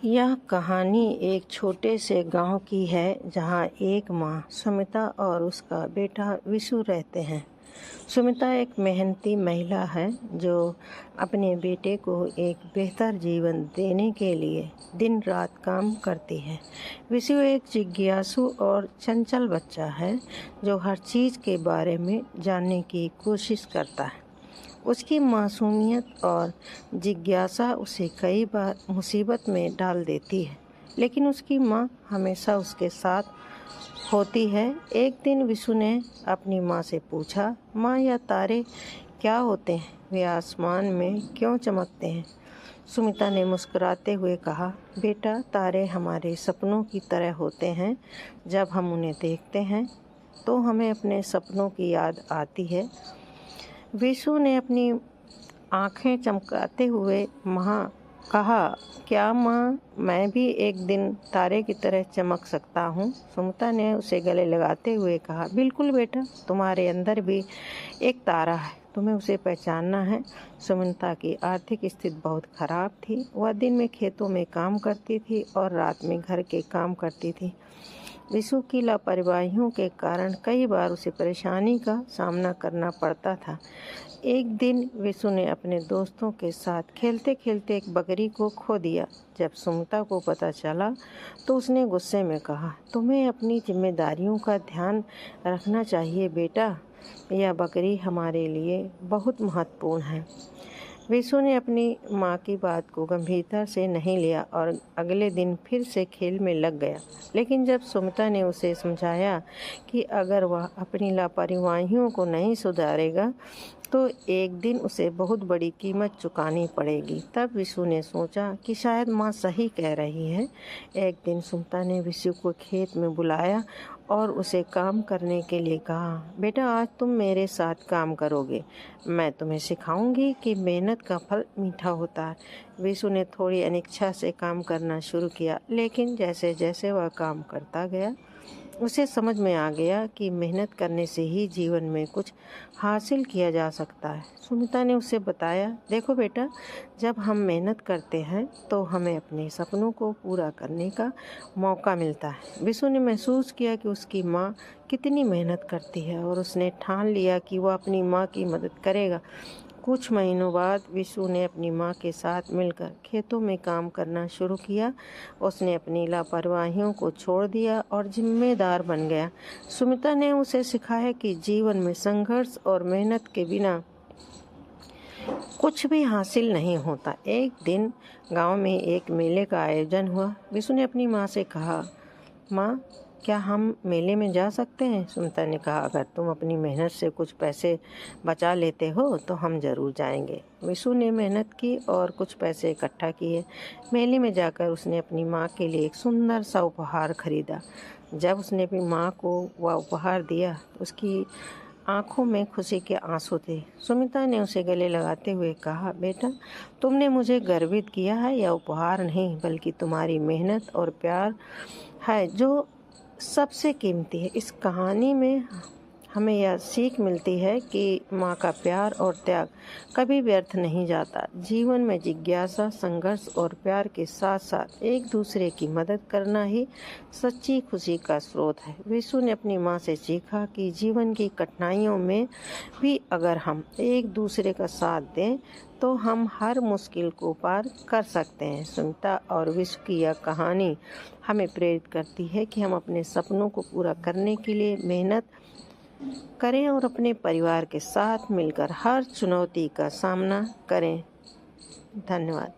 यह कहानी एक छोटे से गांव की है जहां एक मां सुमिता और उसका बेटा विशु रहते हैं। सुमिता एक मेहनती महिला है जो अपने बेटे को एक बेहतर जीवन देने के लिए दिन रात काम करती है। विशु एक जिज्ञासु और चंचल बच्चा है जो हर चीज़ के बारे में जानने की कोशिश करता है। उसकी मासूमियत और जिज्ञासा उसे कई बार मुसीबत में डाल देती है, लेकिन उसकी माँ हमेशा उसके साथ होती है। एक दिन विशु ने अपनी माँ से पूछा, माँ यह तारे क्या होते हैं? वे आसमान में क्यों चमकते हैं? सुमिता ने मुस्कुराते हुए कहा, बेटा तारे हमारे सपनों की तरह होते हैं। जब हम उन्हें देखते हैं तो हमें अपने सपनों की याद आती है। विशु ने अपनी आंखें चमकाते हुए माँ कहा, क्या माँ मैं भी एक दिन तारे की तरह चमक सकता हूँ? सुमिता ने उसे गले लगाते हुए कहा, बिल्कुल बेटा, तुम्हारे अंदर भी एक तारा है, तुम्हें उसे पहचानना है। सुमिता की आर्थिक स्थिति बहुत खराब थी। वह दिन में खेतों में काम करती थी और रात में घर के काम करती थी। विशु की लापरवाहियों के कारण कई बार उसे परेशानी का सामना करना पड़ता था। एक दिन विशु ने अपने दोस्तों के साथ खेलते खेलते एक बकरी को खो दिया। जब सुमिता को पता चला तो उसने गुस्से में कहा, तुम्हें अपनी जिम्मेदारियों का ध्यान रखना चाहिए बेटा, यह बकरी हमारे लिए बहुत महत्वपूर्ण है। विशु ने अपनी माँ की बात को गंभीरता से नहीं लिया और अगले दिन फिर से खेल में लग गया। लेकिन जब सुमिता ने उसे समझाया कि अगर वह अपनी लापरवाहियों को नहीं सुधारेगा तो एक दिन उसे बहुत बड़ी कीमत चुकानी पड़ेगी, तब विशु ने सोचा कि शायद माँ सही कह रही है। एक दिन सुमिता ने विशु को खेत में बुलाया और उसे काम करने के लिए कहा, बेटा आज तुम मेरे साथ काम करोगे, मैं तुम्हें सिखाऊंगी कि मेहनत का फल मीठा होता है। विशु ने थोड़ी अनिच्छा से काम करना शुरू किया, लेकिन जैसे जैसे वह काम करता गया उसे समझ में आ गया कि मेहनत करने से ही जीवन में कुछ हासिल किया जा सकता है। सुमिता ने उसे बताया, देखो बेटा, जब हम मेहनत करते हैं तो हमें अपने सपनों को पूरा करने का मौका मिलता है। विशु ने महसूस किया कि उसकी माँ कितनी मेहनत करती है और उसने ठान लिया कि वह अपनी माँ की मदद करेगा। कुछ महीनों बाद विशु ने अपनी माँ के साथ मिलकर खेतों में काम करना शुरू किया। उसने अपनी लापरवाहियों को छोड़ दिया और जिम्मेदार बन गया। सुमिता ने उसे सिखाया कि जीवन में संघर्ष और मेहनत के बिना कुछ भी हासिल नहीं होता। एक दिन गांव में एक मेले का आयोजन हुआ। विशु ने अपनी माँ से कहा, माँ क्या हम मेले में जा सकते हैं? सुमिता ने कहा, अगर तुम अपनी मेहनत से कुछ पैसे बचा लेते हो तो हम ज़रूर जाएंगे। विशु ने मेहनत की और कुछ पैसे इकट्ठा किए। मेले में जाकर उसने अपनी माँ के लिए एक सुंदर सा उपहार खरीदा। जब उसने अपनी माँ को वह उपहार दिया तो उसकी आंखों में खुशी के आंसू थे। सुमिता ने उसे गले लगाते हुए कहा, बेटा तुमने मुझे गर्वित किया है, यह उपहार नहीं बल्कि तुम्हारी मेहनत और प्यार है जो सबसे कीमती है। इस कहानी में हमें यह सीख मिलती है कि माँ का प्यार और त्याग कभी व्यर्थ नहीं जाता। जीवन में जिज्ञासा, संघर्ष और प्यार के साथ साथ एक दूसरे की मदद करना ही सच्ची खुशी का स्रोत है। विशु ने अपनी माँ से सीखा कि जीवन की कठिनाइयों में भी अगर हम एक दूसरे का साथ दें तो हम हर मुश्किल को पार कर सकते हैं। सुमिता और विशु की यह कहानी हमें प्रेरित करती है कि हम अपने सपनों को पूरा करने के लिए मेहनत करें और अपने परिवार के साथ मिलकर हर चुनौती का सामना करें। धन्यवाद।